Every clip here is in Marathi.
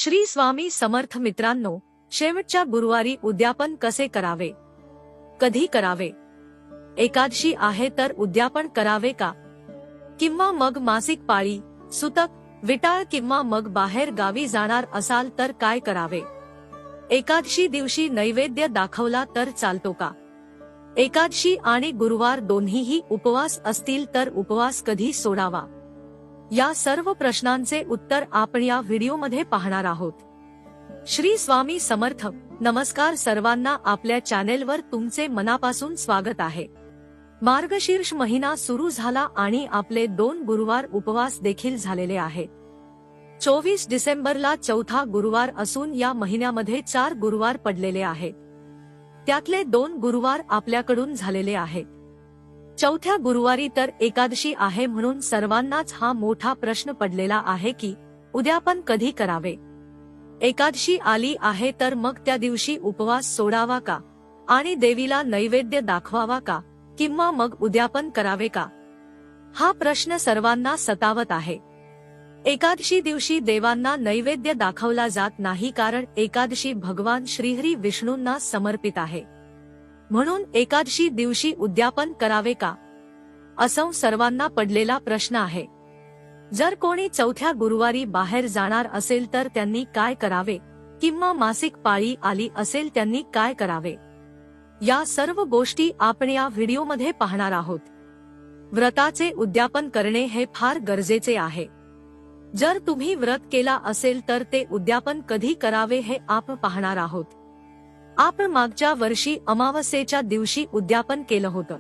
श्री स्वामी समर्थ मित्रांनो, शेवटच्या गुरुवारी उद्यापन कसे करावे, कधी करावे? एकादशी आहे तर उद्यापन करावे का? किंवा मग मासिक पाळी, सुतक, विटाळ किंवा मग बाहेर गावी जाणार असाल तर काय करावे? एकादशी दिवशी नैवेद्य दाखवला तर चालतो का? एकादशी आणि गुरुवार दोन्हीही उपवास असतील तर उपवास कधी सोडावा? या सर्व प्रश्नांचे उत्तर आपण या व्हिडिओमध्ये पाहणार आहोत. श्री स्वामी समर्थ. नमस्कार सर्वांना, आपल्या चॅनेलवर तुमचे मनापासून स्वागत आहे. मार्गशीर्ष महिना सुरू झाला आणि आपले 2 गुरुवार उपवास देखील झालेले आहेत. 24 डिसेंबरला चौथा गुरुवार असून या महिन्यामध्ये 4 गुरुवार पडलेले आहेत. त्यातले 2 गुरुवार आपल्याकडून झालेले आहेत. चौथ्या गुरुवारी तर एकादशी आहे, म्हणून सर्वांनाच हा मोठा प्रश्न पडलेला आहे की उद्यापन कधी करावे? एकादशी आली आहे तर मग त्या दिवशी उपवास सोडावा का आणि देवीला नैवेद्य दाखवावा का, किंवा मग उद्यापन करावे का? हा प्रश्न सर्वांना सतावत आहे. एकादशी दिवशी देवांना नैवेद्य दाखवला जात नाही, कारण एकादशी भगवान श्रीहरी विष्णूंना समर्पित आहे. म्हणून एकादशी दिवशी उद्यापन करावे का, असा सर्वांना पडलेला प्रश्न आहे. जर कोणी चौथ्या गुरुवारी बाहेर जाणार असेल तर त्यांनी काय करावे, किंवा मासिक पाळी आली असेल त्यांनी काय करावे, या सर्व गोष्टी आपण या व्हिडिओमध्ये पाहणार आहोत. व्रताचे उद्यापन करणे हे फार गरजेचे आहे. जर तुम्ही व्रत केला असेल तर ते उद्यापन कधी करावे हे आपण पाहणार आहोत. आपण मागच्या वर्षी अमावस्येच्या दिवशी उद्यापन केलं होतं,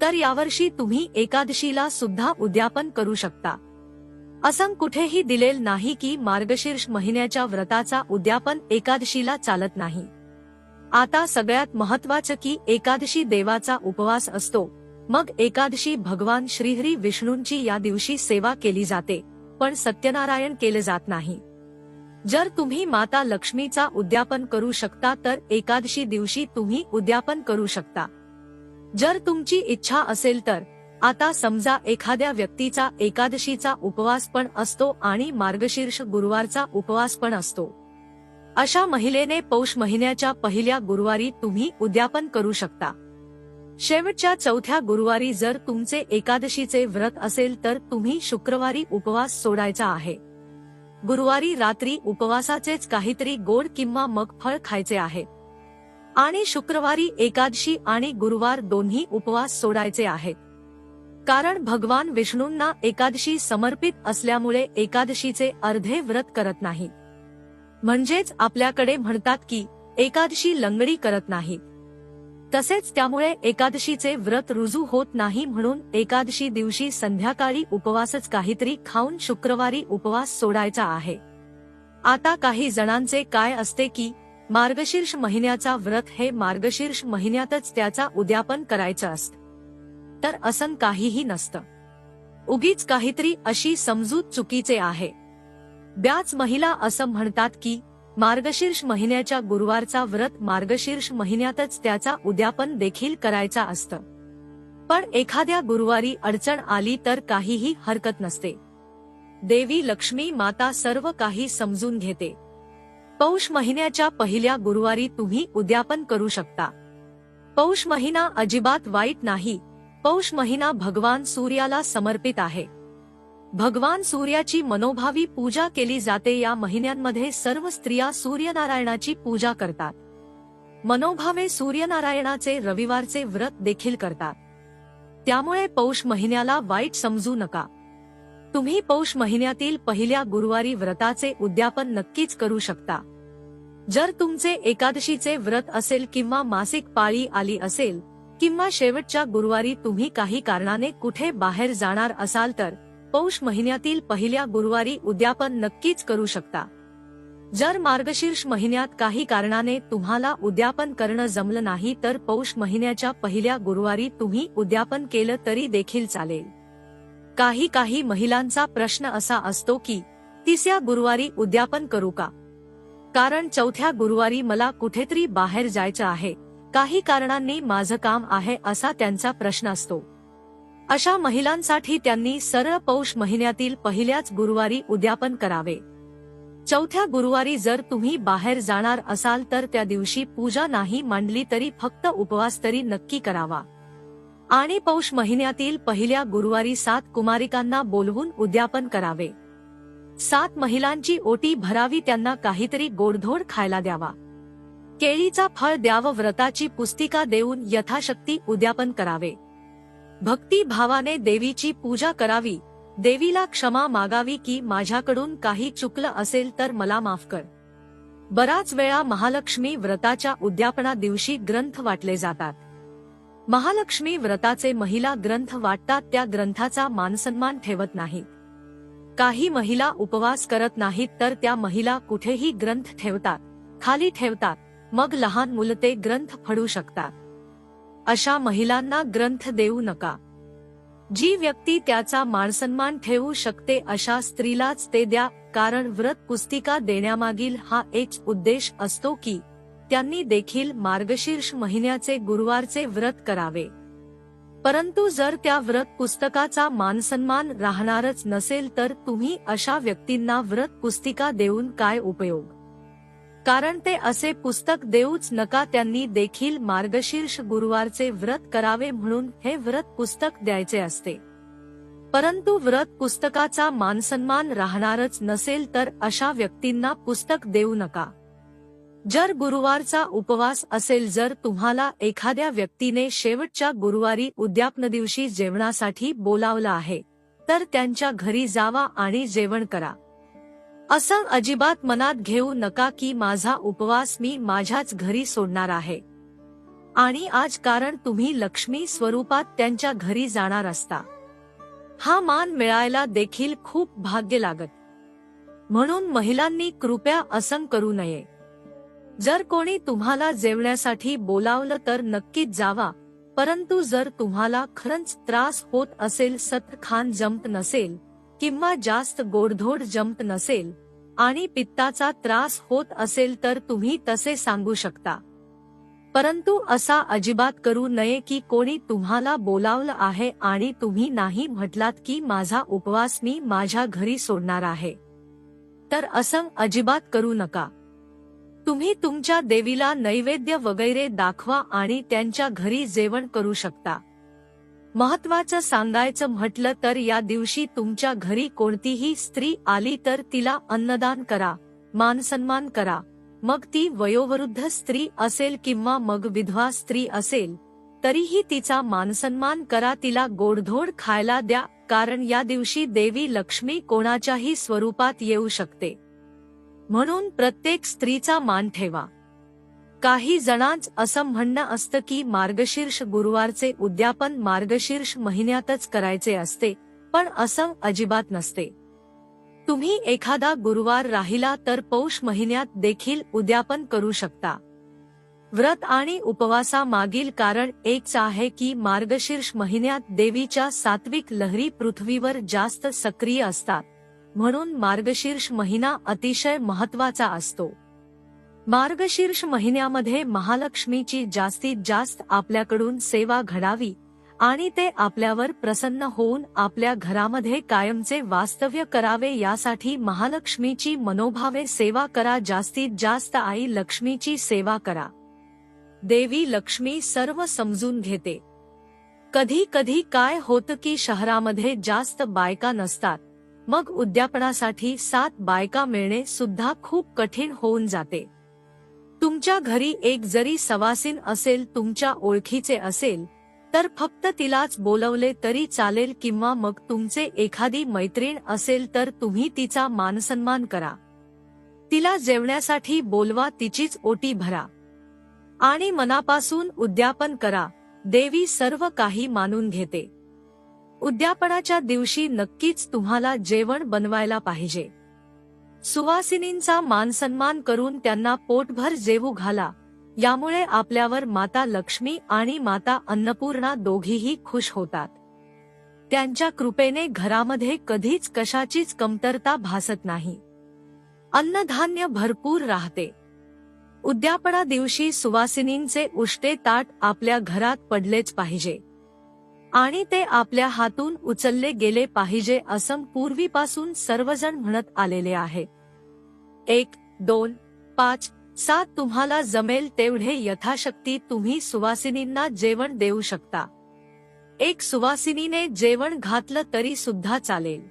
तर यावर्षी तुम्ही एकादशीला सुद्धा उद्यापन करू शकता. असं कुठेही दिलेलं नाही की मार्गशीर्ष महिन्याच्या व्रताचा उद्यापन एकादशीला चालत नाही. आता सगळ्यात महत्त्वाचं की एकादशी देवाचा उपवास असतो, मग एकादशी भगवान श्रीहरी विष्णूंची या दिवशी सेवा केली जाते, पण सत्यनारायण केले जात नाही. जर तुम्ही माता लक्ष्मीचा उद्यापन करू शकता तर एकादशी दिवशी तुम्ही उद्यापन करू शकता. जर तुमची इच्छा असेल तर. आता समजा एखाद्या व्यक्तीचा एकादशीचा उपवास पण असतो आणि मार्गशीर्ष गुरुवारचा उपवास पण असतो. अशा महिलेने पौष महिन्याच्या पहिल्या गुरुवारी तुम्ही उद्यापन करू शकता. शेवटच्या चौथ्या गुरुवारी जर तुमचे एकादशीचे व्रत असेल तर तुम्ही शुक्रवारी उपवास सोडायचा आहे. गुरुवारी रात्री उपवासाचेच काहीतरी गोड किंवा मग फळ खायचे आहे आणि शुक्रवारी एकादशी आणि गुरुवार दोन्ही उपवास सोडायचे आहेत. कारण भगवान विष्णूंना एकादशी समर्पित असल्यामुळे एकादशीचे अर्धे व्रत करत नाही. म्हणजेच आपल्याकडे म्हणतात की एकादशी लंगडी करत नाही, तसेच त्यामुळे एकादशीचे व्रत रुजू होत नाही. म्हणून एकादशी दिवशी संध्याकाळी उपवासच काहीतरी खाऊन शुक्रवारी उपवास सोडायचा आहे. आता काही जणांचे काय असते की मार्गशीर्ष महिन्याचा व्रत हे मार्गशीर्ष महिन्यातच त्याचा उद्यापन करायचं असतं, तर असं काहीही नसतं. उगीच काहीतरी अशी समजूत चुकीचे आहे. बऱ्याच महिला असं म्हणतात की मार्गशीर्ष महिन्याच्या गुरुवारचा व्रत मार्गशीर्ष महिन्यातच त्याचा उद्यापन देखील करायचा असतं. पण एखाद्या गुरुवारी अडचण आली तर काहीही हरकत नसते. देवी लक्ष्मी माता सर्व काही समजून घेते. पौष महिन्याच्या पहिल्या गुरुवारी तुम्ही उद्यापन करू शकता. पौष महिना अजिबात वाईट नाही. पौष महिना भगवान सूर्याला समर्पित आहे. भगवान सूर्याची मनोभावी पूजा केली जाते. या महिन्यांमध्ये सर्व स्त्रिया सूर्यनारायणाची पूजा करतात. मनोभावे सूर्यनारायणाचे रविवारचे व्रत देखील करतात. त्यामुळे पौष महिन्याला वाईट समजू नका. तुम्ही पौष महिन्यातील पहिल्या गुरुवारी व्रताचे उद्यापन नक्कीच करू शकता. जर तुमचे एकादशीचे व्रत असेल किंवा मासिक पाळी आली असेल किंवा शेवटच्या गुरुवारी तुम्ही काही कारणाने कुठे बाहेर जाणार असाल तर पौष महिन्यातील पहिल्या गुरुवारी उद्यापन नक्कीच करू शकता. जर मार्गशीर्ष महिन्यात काही कारणाने तुम्हाला उद्यापन करणं जमलं नाही तर पौष महिन्याच्या पहिल्या गुरुवारी तुम्ही उद्यापन केलं तरी देखील चालेल. काही महिलांचा प्रश्न असा असतो की 3ऱ्या गुरुवारी उद्यापन करू का, कारण चौथ्या गुरुवारी मला कुठेतरी बाहेर जायचं आहे, काही कारणांनी माझं काम आहे, असा त्यांचा प्रश्न असतो. अशा महिलांसाठी त्यांनी सरळ पौष महिन्यातील पहिल्याच गुरुवारी उद्यापन करावे. चौथ्या गुरुवारी जर तुम्ही बाहेर जाणार असाल तर त्या दिवशी पूजा नाही मांडली तरी फक्त उपवास तरी नक्की करावा। आणि पौष महिन्यातील पहिल्या गुरुवारी 7 कुमारिकांना बोलवून उद्यापन करावे। 7 महिलांची ओटी भरावी, त्यांना काहीतरी गोडधोड खायला द्यावा, केळीचा फळ द्यावं, व्रताची पुस्तिका देऊन यथाशक्ती उद्यापन करावे। भक्ती भावाने देवीची पूजा करावी, देवीला क्षमा मागावी की माझ्याकडून काही चुकलं असेल तर मला माफ कर। बराच वेळा महालक्ष्मी व्रताच्या उद्यापना दिवशी ग्रंथ वाटले जातात। महालक्ष्मी व्रताचे महिला ग्रंथ वाटतात, त्या ग्रंथाचा मानसन्मान ठेवत नाहीत। काही महिला उपवास करत नाहीत तर त्या महिला कुठेही ग्रंथ ठेवतात, खाली ठेवतात, मग लहान मुलं ते ग्रंथ फाडू शकतात। अशा महिलांना ग्रंथ देऊ नका। जी व्यक्ती त्याचा मानसन्मान ठेवू शकते अशा स्त्रीलाच ते द्या, कारण व्रत पुस्तिका देण्यामागील हा एक उद्देश असतो की त्यांनी देखील मार्गशीर्ष महिन्याचे गुरुवारचे व्रत करावे। परंतु जर त्या व्रत पुस्तकाचा मानसन्मान राहणारच नसेल तर तुम्ही अशा व्यक्तींना व्रत पुस्तिका देऊन काय उपयोग, कारण ते असे पुस्तक देऊच नका। त्यांनी देखील मार्गशीर्ष गुरुवारचे व्रत करावे म्हणून हे व्रत पुस्तक द्यायचे असते। परंतु व्रत पुस्तकाचा मानसन्मान राहणारच नसेल तर अशा व्यक्तींना पुस्तक देऊ नका। जर गुरुवारचा उपवास असेल, जर तुम्हाला एखाद्या व्यक्तीने शेवटच्या गुरुवारी उद्यापन दिवशी जेवणासाठी बोलावलं आहे तर त्यांच्या घरी जावा आणि जेवण करा। असं अजिबात मनात घेऊ नका की माझा उपवास मी माझ्याच घरी सोडणार आहे आणि आज, कारण तुम्ही लक्ष्मी स्वरूपात त्यांच्या घरी जाणार असता। हा मान मिळायला देखील खूप भाग्य लागत, म्हणून महिलांनी कृपया असं करू नये। जर कोणी तुम्हाला जेवण्यासाठी बोलावलं तर नक्कीच जावा, परंतु जर तुम्हाला खरंच त्रास होत असेल, सतत खान जमत नसेल किंवा जास्त गोडधोड जमत नसेल आणि पित्ताचा त्रास होत असेल तर तुम्ही तसे सांगू शकता। परंतु असा अजिबात करू नये की कोणी तुम्हाला बोलावलं आहे आणि तुम्ही नाही म्हटलात की माझा उपवास मी माझ्या घरी सोडणार आहे, तर असं अजिबात करू नका। तुम्ही तुमच्या देवीला नैवेद्य वगैरे दाखवा आणि त्यांच्या घरी जेवण करू शकता। महत्त्वाचं सांगायचं म्हटलं तर या दिवशी तुमच्या घरी कोणतीही स्त्री आली तर तिला अन्नदान करा, मानसन्मान करा। मग ती वयोवृद्ध स्त्री असेल किंवा मग विधवा स्त्री असेल तरीही तिचा मानसन्मान करा, तिला गोडधोड खायला द्या, कारण या दिवशी देवी लक्ष्मी कोणाच्याही स्वरूपात येऊ शकते, म्हणून प्रत्येक स्त्रीचा मान ठेवा। काही जणांचं असं म्हणणं असतं की मार्गशीर्ष गुरुवारचे उद्यापन मार्गशीर्ष महिन्यातच करायचे असते, पण असं अजिबात नसते। तुम्ही एखादा गुरुवार राहिला तर पौष महिन्यात देखील उद्यापन करू शकता। व्रत आणि उपवासामागील कारण एकच आहे की मार्गशीर्ष महिन्यात देवीच्या सात्विक लहरी पृथ्वीवर जास्त सक्रिय असतात, म्हणून मार्गशीर्ष महिना अतिशय महत्त्वाचा असतो। मार्गशीर्ष महिन्यामध्ये महालक्ष्मीची जास्तीत जास्त आपल्याकडून सेवा घडावी आणि ते आपल्यावर प्रसन्न होऊन आपल्या घरामध्ये कायमचे वास्तव्य करावे, यासाठी महालक्ष्मीची मनोभावे सेवा करा, जास्तीत जास्त आई लक्ष्मीची सेवा करा। देवी लक्ष्मी सर्व समजून घेते। कधी कधी काय होतं की शहरामध्ये जास्त बायका नसतात, मग उद्यापनासाठी 7 बायका मिळणे सुद्धा खूप कठीण होऊन जाते। तुमच्या घरी एक जरी सवासीन असेल, तुमच्या ओळखीचे असेल, तर फक्त तिलाच बोलवले तरी चालेल, किंवा मग तुमचे एखादी मैत्रीण असेल तर तुम्ही तिचा मानसन्मान करा, तिला जेवण्यासाठी बोलवा, तिचीच ओटी भरा आणि मनापासून उद्यापन करा। देवी सर्व काही मानून घेते। उद्यापनाच्या दिवशी नक्कीच तुम्हाला जेवण बनवायला पाहिजे। सुवासिनींचा मानसन्मान करून त्यांना पोटभर जेवू घाला, यामुळे आपल्यावर माता लक्ष्मी आणि माता अन्नपूर्णा दोघीही खुश होतात। त्यांच्या कृपेने घरामध्ये कधीच कशाचीच कमतरता भासत नाही, अन्नधान्य भरपूर राहते। उद्यापना दिवशी सुवासिनींचे उष्टे ताट आपल्या घरात पडलेच पाहिजे आणि ते आपल्या हातून उचलले गेले पाहिजे, असं पूर्वीपासून सर्वजण म्हणत आलेले आहे। 1, 2, 5, 7 तुम्हाला जमेल तेवढे यथाशक्ती तुम्ही सुवासिनींना जेवण देऊ शकता. एक सुवासिनीने जेवण घातलं तरी सुद्धा चालेल.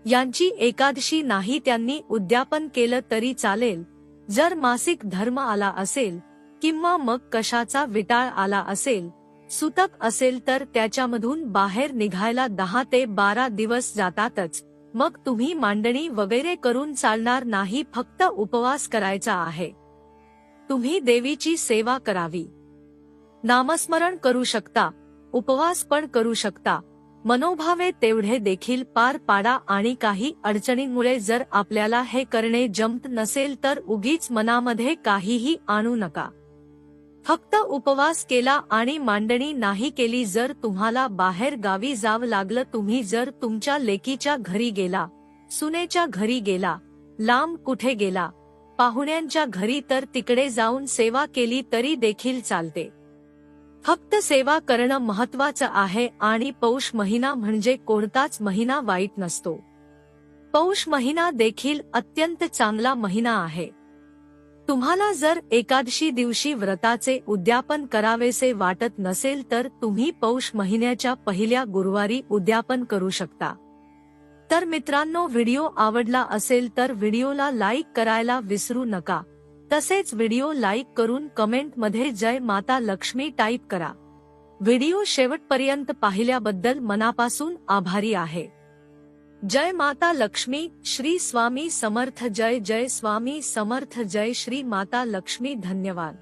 यांची एकादशी नाही त्यांनी उद्यापन केलं तरी चालेल. जर मासिक धर्म आला असेल किंवा मग कशाचा विटाळ आला असेल, सुतक असेल तर त्याच्यामधून बाहेर निघायला 10 ते 12 दिवस जातातच. मग तुम्ही मांडणी वगैरे करून चालणार नाही, फक्त उपवास करायचा आहे. तुम्ही देवीची सेवा करावी. नामस्मरण करू शकता, उपवास पण करू शकता. मनोभावे तेवढे देखील पार पाडा आणि काही अडचणींमुळे जर आपल्याला हे करणे जमत नसेल तर उगीच मनामध्ये काहीही आणू नका. फक्त उपवास केला आणि मांडणी नाही केली. जर तुम्हाला बाहेर गावी जावं लागलं, तुम्ही जर तुमच्या लेकीच्या घरी गेला, सुनेच्या घरी गेला, लांब कुठे गेला, पाहुण्यांच्या घरी, तर तिकडे जाऊन सेवा केली तरी देखील चालते. फक्त सेवा करणं महत्वाचं आहे. आणि पौष महिना म्हणजे कोणताच महिना वाईट नसतो. पौष महिना देखील अत्यंत चांगला महिना आहे. तुम्हाला जर एकादशी दिवशी व्रताचे उद्यापन करावेसे वाटत नसेल तर तुम्ही पौष महिन्याच्या पहिल्या गुरुवारी उद्यापन करू शकता. तर मित्रांनो, व्हिडिओ आवडला असेल तर व्हिडिओला लाईक करायला विसरू नका. तसेच व्हिडिओ लाईक करून कमेंटमध्ये जय माता लक्ष्मी टाईप करा. व्हिडिओ शेवटपर्यंत पाहिल्याबद्दल मनापासून आभारी आहे. जय माता लक्ष्मी. श्री स्वामी समर्थ. जय जय स्वामी समर्थ. जय श्री माता लक्ष्मी. धन्यवाद.